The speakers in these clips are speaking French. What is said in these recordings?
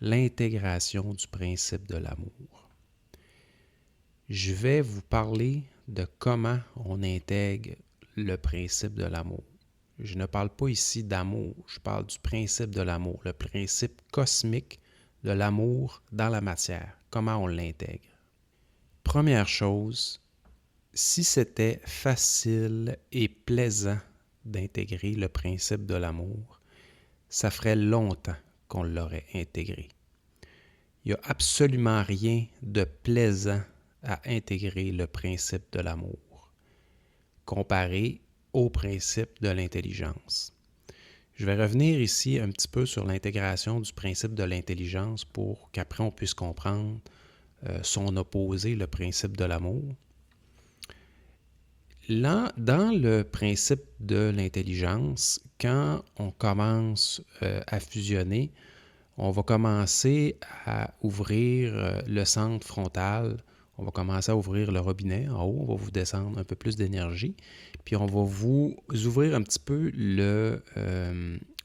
l'intégration du principe de l'amour. Je vais vous parler de comment on intègre le principe de l'amour. Je ne parle pas ici d'amour, je parle du principe de l'amour, le principe cosmique de l'amour dans la matière, comment on l'intègre. Première chose, si c'était facile et plaisant d'intégrer le principe de l'amour, ça ferait longtemps qu'on l'aurait intégré. Il n'y a absolument rien de plaisant à intégrer le principe de l'amour, comparé au principe de l'intelligence. Je vais revenir ici un petit peu sur l'intégration du principe de l'intelligence pour qu'après on puisse comprendre son opposé, le principe de l'amour. Là, dans le principe de l'intelligence, quand on commence à fusionner, on va commencer à ouvrir le centre frontal, on va commencer à ouvrir le robinet en haut, on va vous descendre un peu plus d'énergie, puis on va vous ouvrir un petit peu le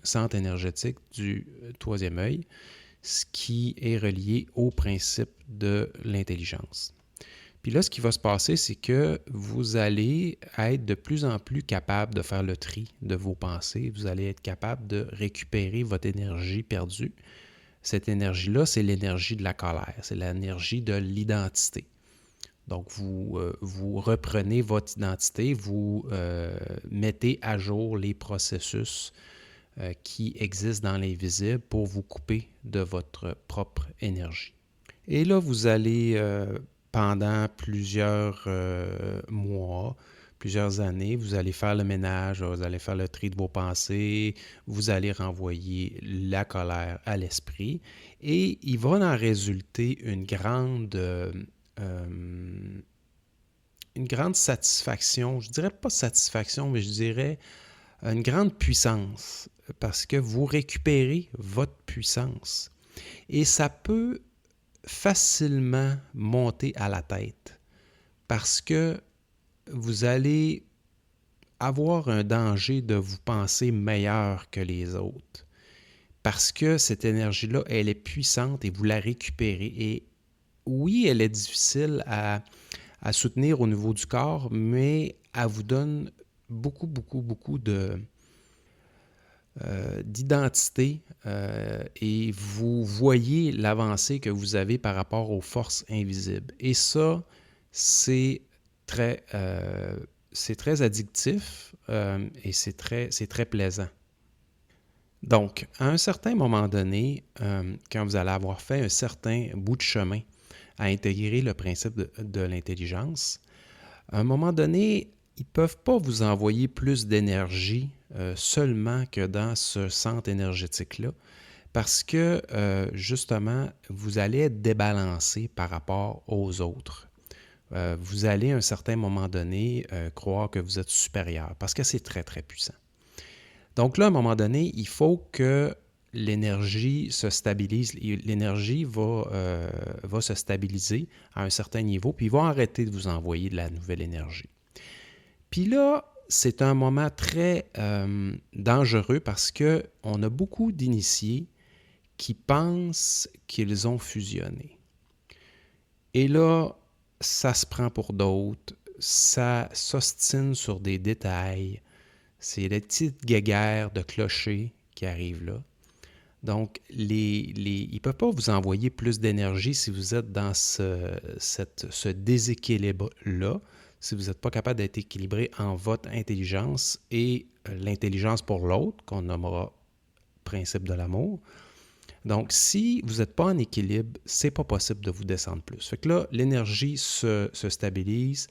centre énergétique du troisième œil, ce qui est relié au principe de l'intelligence. Puis là, ce qui va se passer, c'est que vous allez être de plus en plus capable de faire le tri de vos pensées. Vous allez être capable de récupérer votre énergie perdue. Cette énergie-là, c'est l'énergie de la colère, c'est l'énergie de l'identité. Donc, vous reprenez votre identité, vous mettez à jour les processus qui existent dans l'invisible pour vous couper de votre propre énergie. Et là, vous allez, pendant plusieurs mois, plusieurs années, vous allez faire le ménage, vous allez faire le tri de vos pensées, vous allez renvoyer la colère à l'esprit et il va en résulter une grande satisfaction, je dirais pas satisfaction, mais je dirais une grande puissance parce que vous récupérez votre puissance. Et ça peut facilement monter à la tête parce que vous allez avoir un danger de vous penser meilleur que les autres parce que cette énergie-là, elle est puissante et vous la récupérez. Et oui, elle est difficile à soutenir au niveau du corps, mais elle vous donne beaucoup d'identité et vous voyez l'avancée que vous avez par rapport aux forces invisibles. Et ça, c'est très addictif et c'est très plaisant. Donc, à un certain moment donné, quand vous allez avoir fait un certain bout de chemin à intégrer le principe de l'intelligence, à un moment donné, ils ne peuvent pas vous envoyer plus d'énergie seulement que dans ce centre énergétique-là parce que, justement, vous allez être débalancé par rapport aux autres. Vous allez à un certain moment donné croire que vous êtes supérieur parce que c'est très, très puissant. Donc là, à un moment donné, il faut que l'énergie se stabilise. L'énergie va se stabiliser à un certain niveau, puis il va arrêter de vous envoyer de la nouvelle énergie. Puis là, c'est un moment très dangereux parce qu'on a beaucoup d'initiés qui pensent qu'ils ont fusionné. Et là, ça se prend pour d'autres, ça s'ostine sur des détails, c'est des petites guéguerres de clochers qui arrivent là. Donc, ils ne peuvent pas vous envoyer plus d'énergie si vous êtes dans ce déséquilibre-là, si vous n'êtes pas capable d'être équilibré en votre intelligence et l'intelligence pour l'autre, qu'on nommera principe de l'amour. Donc, si vous n'êtes pas en équilibre, c'est pas possible de vous descendre plus. Fait que là, l'énergie se stabilise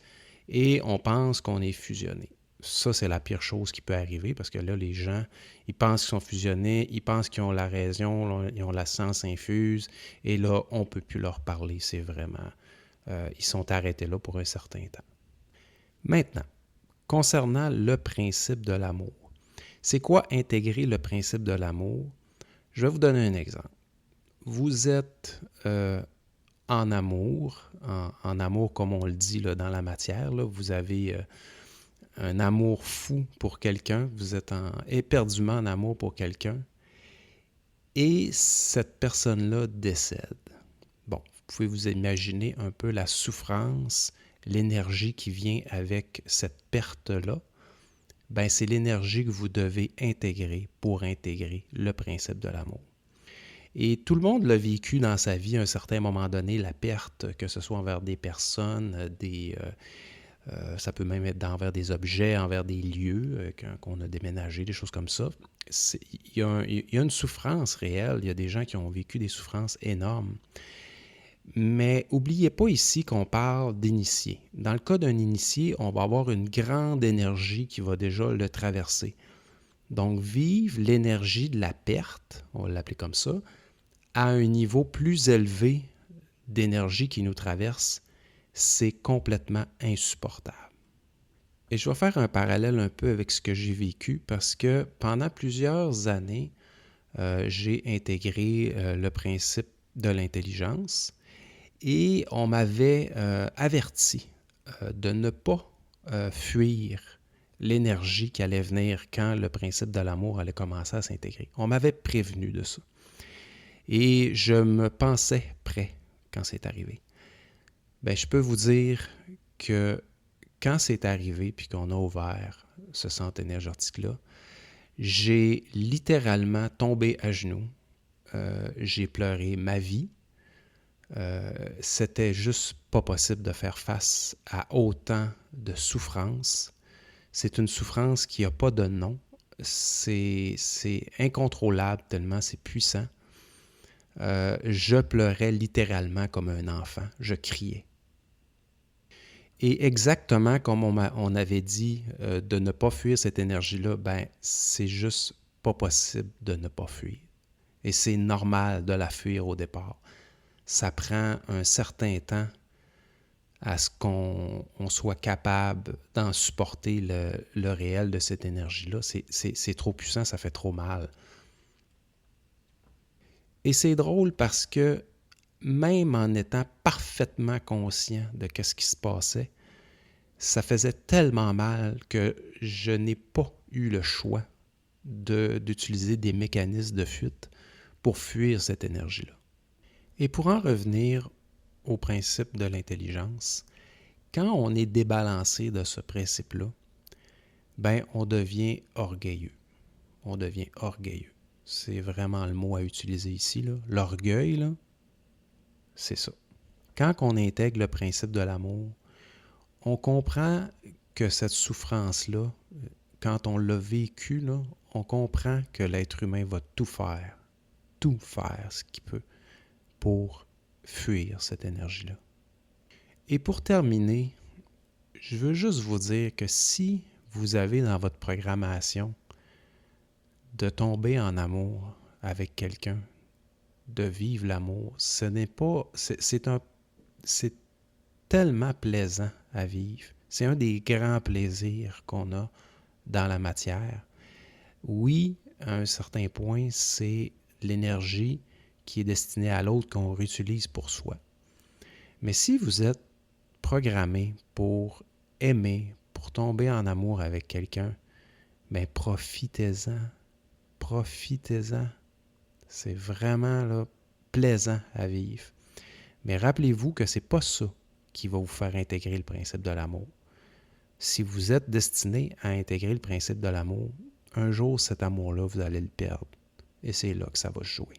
et on pense qu'on est fusionné. Ça, c'est la pire chose qui peut arriver parce que là, les gens, ils pensent qu'ils sont fusionnés, ils pensent qu'ils ont la raison, ils ont la science infuse et là, on ne peut plus leur parler. C'est vraiment... ils sont arrêtés là pour un certain temps. Maintenant, concernant le principe de l'amour. C'est quoi intégrer le principe de l'amour? Je vais vous donner un exemple. Vous êtes en amour, en amour comme on le dit là, dans la matière. Là, vous avez un amour fou pour quelqu'un, vous êtes éperdument en amour pour quelqu'un. et cette personne-là décède. Bon, vous pouvez vous imaginer un peu la souffrance, l'énergie qui vient avec cette perte-là. Ben, c'est l'énergie que vous devez intégrer pour intégrer le principe de l'amour. Et tout le monde l'a vécu dans sa vie à un certain moment donné, la perte, que ce soit envers des personnes, ça peut même être envers des objets, envers des lieux, quand on a déménagé, des choses comme ça. Il y a une souffrance réelle, il y a des gens qui ont vécu des souffrances énormes. Mais n'oubliez pas ici qu'on parle d'initié. Dans le cas d'un initié, on va avoir une grande énergie qui va déjà le traverser. Donc, vivre l'énergie de la perte, on va l'appeler comme ça, à un niveau plus élevé d'énergie qui nous traverse, c'est complètement insupportable. Et je vais faire un parallèle un peu avec ce que j'ai vécu parce que pendant plusieurs années, j'ai intégré le principe de l'intelligence et on m'avait averti de ne pas fuir l'énergie qui allait venir quand le principe de l'amour allait commencer à s'intégrer. On m'avait prévenu de ça. Et je me pensais prêt quand c'est arrivé. Bien, je peux vous dire que quand c'est arrivé puis qu'on a ouvert ce centre énergétique-là, j'ai littéralement tombé à genoux. J'ai pleuré ma vie. C'était juste pas possible de faire face à autant de souffrance. C'est une souffrance qui n'a pas de nom. C'est incontrôlable tellement c'est puissant. Je pleurais littéralement comme un enfant. Je criais. Et exactement comme on avait dit de ne pas fuir cette énergie-là, ben c'est juste pas possible de ne pas fuir. Et c'est normal de la fuir au départ. Ça prend un certain temps à ce qu'on soit capable d'en supporter le réel de cette énergie-là. C'est trop puissant, ça fait trop mal. Et c'est drôle parce que même en étant parfaitement conscient de ce qui se passait, ça faisait tellement mal que je n'ai pas eu le choix d'utiliser des mécanismes de fuite pour fuir cette énergie-là. Et pour en revenir au principe de l'intelligence, quand on est débalancé de ce principe-là, ben on devient orgueilleux. On devient orgueilleux. C'est vraiment le mot à utiliser ici, là. L'orgueil, là, c'est ça. Quand on intègre le principe de l'amour, on comprend que cette souffrance-là, quand on l'a vécue, là, on comprend que l'être humain va tout faire ce qu'il peut pour fuir cette énergie-là. Et pour terminer, je veux juste vous dire que si vous avez dans votre programmation de tomber en amour avec quelqu'un, de vivre l'amour, ce n'est pas... C'est tellement plaisant à vivre. C'est un des grands plaisirs qu'on a dans la matière. Oui, à un certain point, c'est l'énergie qui est destinée à l'autre qu'on réutilise pour soi. Mais si vous êtes programmé pour aimer, pour tomber en amour avec quelqu'un, bien profitez-en. Profitez-en. C'est vraiment là, plaisant à vivre. Mais rappelez-vous que c'est pas ça qui va vous faire intégrer le principe de l'amour. Si vous êtes destiné à intégrer le principe de l'amour, un jour cet amour-là, vous allez le perdre. Et c'est là que ça va se jouer.